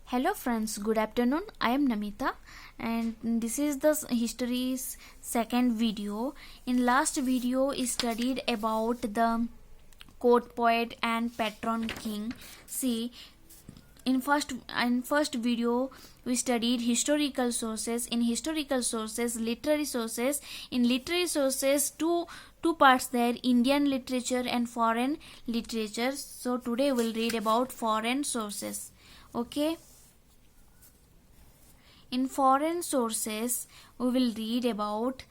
Hello friends, good afternoon. I am Namita and this is the history's second video. In last video we studied about the court poet and patron king. See, in first video we studied historical sources. In historical sources, literary sources. In literary sources, two parts there: Indian literature and foreign literature. So today we'll read about foreign sources. Okay. In foreign sources, we will read about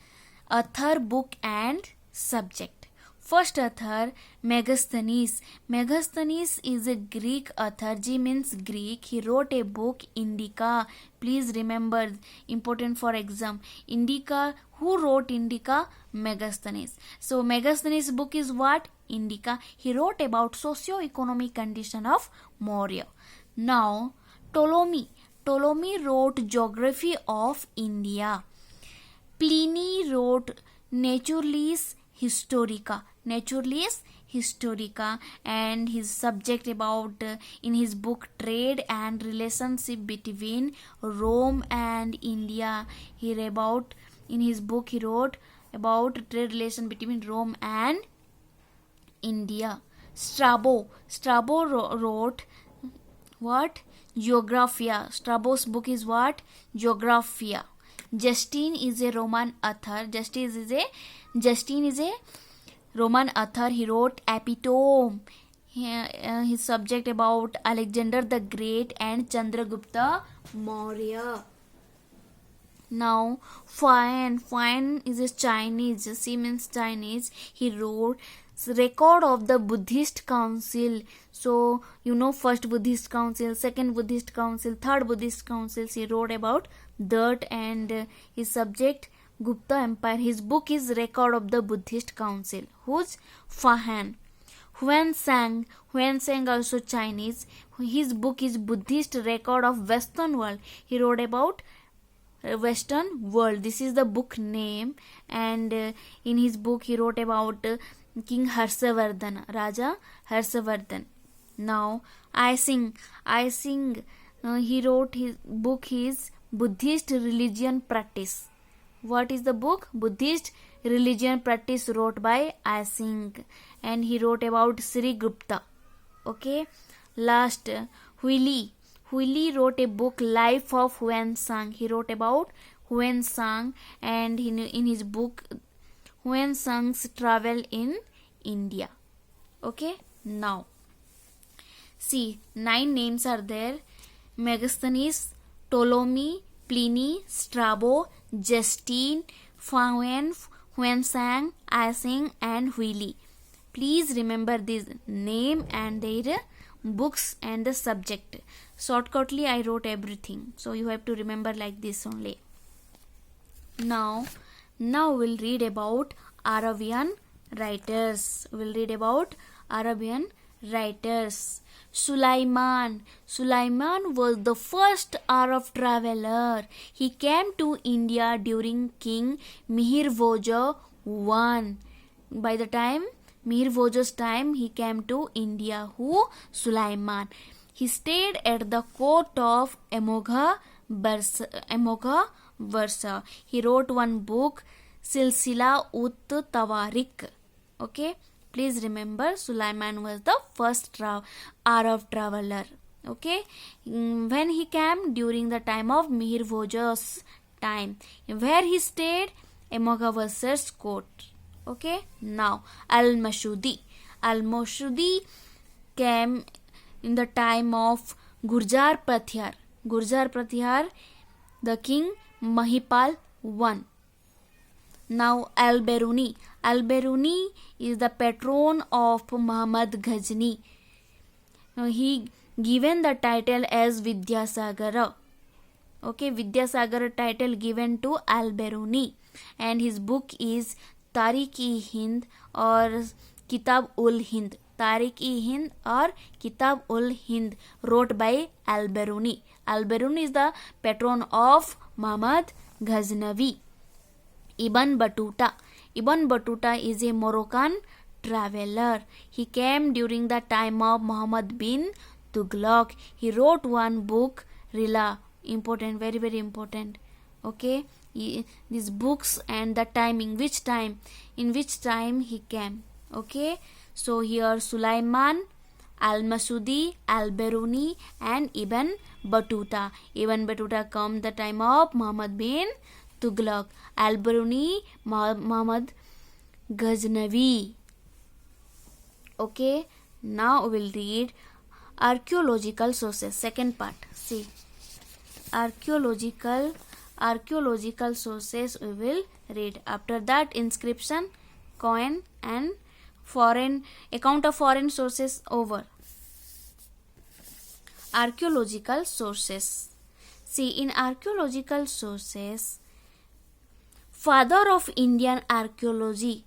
author, book, and subject. First author, Megasthenes. Megasthenes is a Greek author. G means Greek. He wrote a book, Indica. Please remember, important for exam. Indica. Who wrote Indica? Megasthenes. So Megasthenes' book is what? Indica. He wrote about socio-economic condition of Maurya. Now, Ptolemy. Ptolemy wrote Geography of India. Pliny wrote Naturalis Historica. Naturalis Historica, and his subject about in his book Trade and Relationship between Rome and India. He wrote in his book he wrote about trade relation between Rome and India. Strabo wrote what? Geographia. Strabo's book is what? Geographia. Justine is a Roman author. Justine is a Roman author. He wrote Epitome. His subject about Alexander the Great and Chandragupta Maurya. Now, Fan is a Chinese. C means Chinese. He wrote record of the Buddhist Council. So, first Buddhist Council, second Buddhist Council, third Buddhist Council. He wrote about that, and his subject Gupta Empire. His book is Record of the Buddhist Council. Who's Fahan? Huan Sang also Chinese. His book is Buddhist Record of Western World. He wrote about Western World. This is the book name, and in his book he wrote about King Harshavardhan, Raja Harshavardhan. Now, I Sing, he wrote his book is Buddhist Religion Practice. What is the book? Buddhist Religion Practice, wrote by I Sing, and he wrote about Sri Gupta. Okay. Last, Huili wrote a book Life of Huan Sang. He wrote about Huan Sang, and in his book Huan Sang's travel in India. Okay. Now, see, 9 names are there: Megasthenes, Ptolemy, Pliny, Strabo, Justine, Huan Sang, Ising, and Huili. Please remember this name and their books and the subject. Shortcutly I wrote everything, so you have to remember like this only. Now we'll read about Arabian writers. Sulaiman was the first Arab traveler. He came to India during King Mihir Voja I. By the time Mihir Voja's time, he came to India. Who? Sulaiman. He stayed at the court of Emogha Versa. He wrote one book, Silsila ut Tawarik. Okay. Please remember, Sulaiman was the first Arab traveler. Okay. When he came during the time of Mihir Voja's time. Where he stayed? Emogha Versa's court. Okay. Now, Al-Mashudi came in the time of Gurjar Pratyar, the king Mahipal I. Now, Al-Biruni is the patron of Muhammad Ghazni. Now, he given the title as Vidyasagara. Okay, Vidyasagara title given to Al-Biruni, and his book is Tariq-e-Hind or Kitab-ul-Hind. Tariq-e-Hind or Kitab-ul-Hind, wrote by Al-Biruni. Al-Biruni is the patron of Muhammad Ghaznavi. Ibn Battuta is a Moroccan traveler. He came during the time of Muhammad bin Tughlaq. He wrote one book, Rila. Important, very very important. Okay, these books and the timing, which time, in which time he came. Okay, so here Sulaiman, Al-Masudi, Al-Biruni and Ibn Battuta. Ibn Battuta come the time of Muhammad bin Tughlaq. Al-Biruni, Muhammad Ghaznavi. Okay, now we will read archaeological sources. Second part. See, archaeological sources we will read. After that, inscription, coin and foreign account of foreign sources over. Archaeological sources. See, in archaeological sources, father of Indian archaeology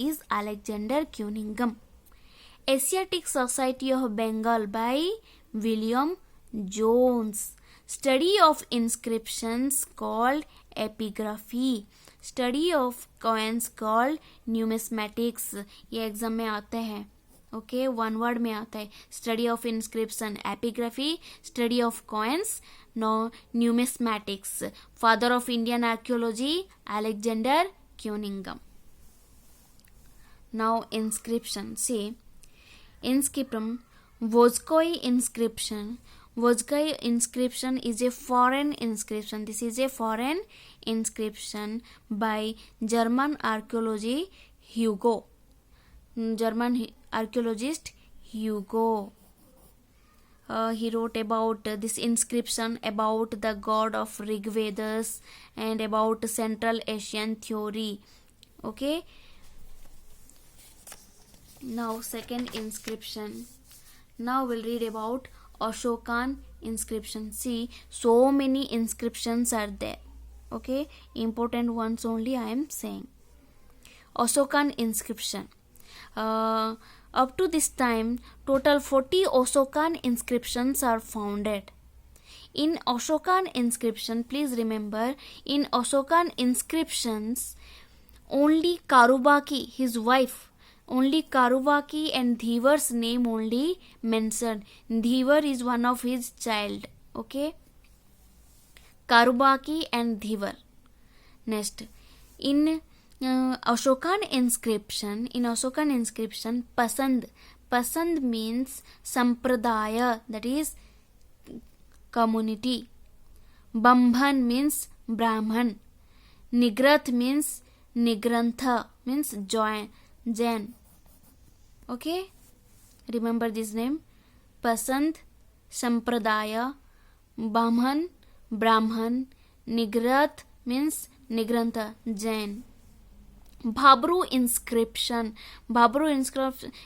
is Alexander Cunningham. Asiatic Society of Bengal by William Jones. Study of inscriptions called epigraphy. Study of coins called numismatics. ये exam में आते हैं. Okay, one word में आता है. Study of inscription epigraphy, study of coins numismatics. Father of Indian archaeology Alexander Cunningham. Now inscription. See, inscriptum, Vojkoi inscription. Vojkoi inscription is a foreign inscription. This is a foreign inscription by German archaeologist Hugo. German archaeologist Hugo. He wrote about this inscription about the god of Rig Vedas and about Central Asian theory. Okay. Now second inscription. Now we'll read about Ashokan inscription. See, so many inscriptions are there. Okay, important ones only I am saying. Ashokan inscription. Up to this time, total 40 Ashokan inscriptions are founded. In Ashokan inscription, please remember, in Ashokan inscriptions, only Karubaki, his wife, only Karubaki and Dhivar's name only mentioned. Dhivar is one of his child. Okay. Karubaki and Dhivar. Next, in Ashokan inscription, Pasand means Sampradaya, that is community. Bambhan means Brahman. Nigrath means Nigrantha, means Jain. Okay, remember this name. Pasand, Sampradaya, Brahman, Nigrath means Nigrantha, Jain. Bhabru inscription. Bhabru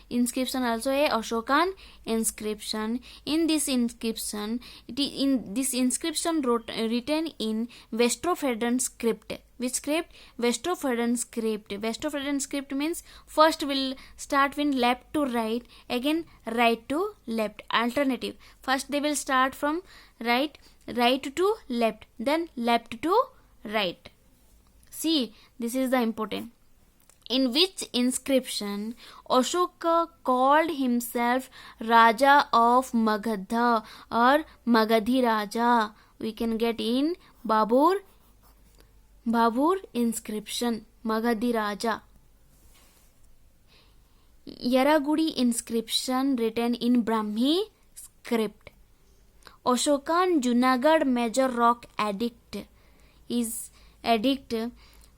inscription also a Ashokan inscription. In this inscription, written in Westrophadan script. Which script? Westrophadan script. Westrophadan script means first will start with left to right, again right to left. Alternative. First they will start from right to left, then left to right. See, this is the important. In which inscription Ashoka called himself Raja of Magadha or Magadhi Raja. We can get in Babur inscription, Magadhi Raja. Yaragudi inscription written in Brahmi script. Ashokan Junagadh major rock edict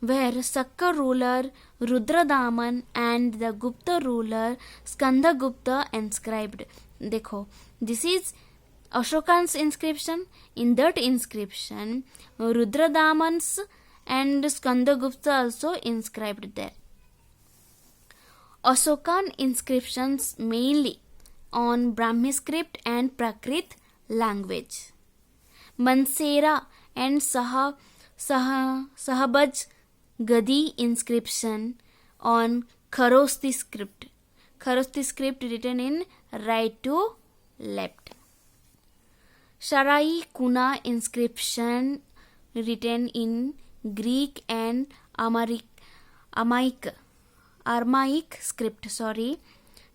where Sakka ruler Rudradaman and the Gupta ruler Skandagupta inscribed. Dekho, this is Ashokan's inscription. In that inscription, Rudradaman's and Skandagupta also inscribed there. Ashokan inscriptions mainly on Brahmi script and Prakrit language. Mansera and Sahabaj Gadi inscription on Kharosti script. Kharosti script written in right to left. Sharai Kuna inscription written in Greek and Aramaic script.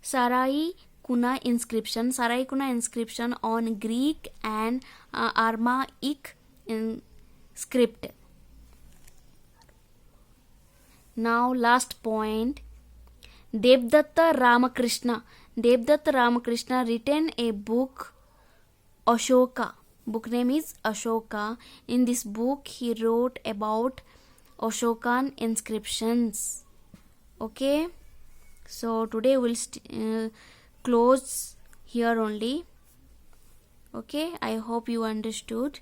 Sarai Saraikuna inscription on Greek and Aramaic script. Now last point, Devdatta Ramakrishna written a book, Ashoka. Book name is Ashoka. In this book he wrote about Ashokan inscriptions. Okay, so today we'll close here only. Okay, I hope you understood.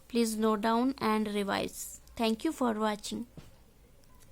Please note down and revise. Thank you for watching.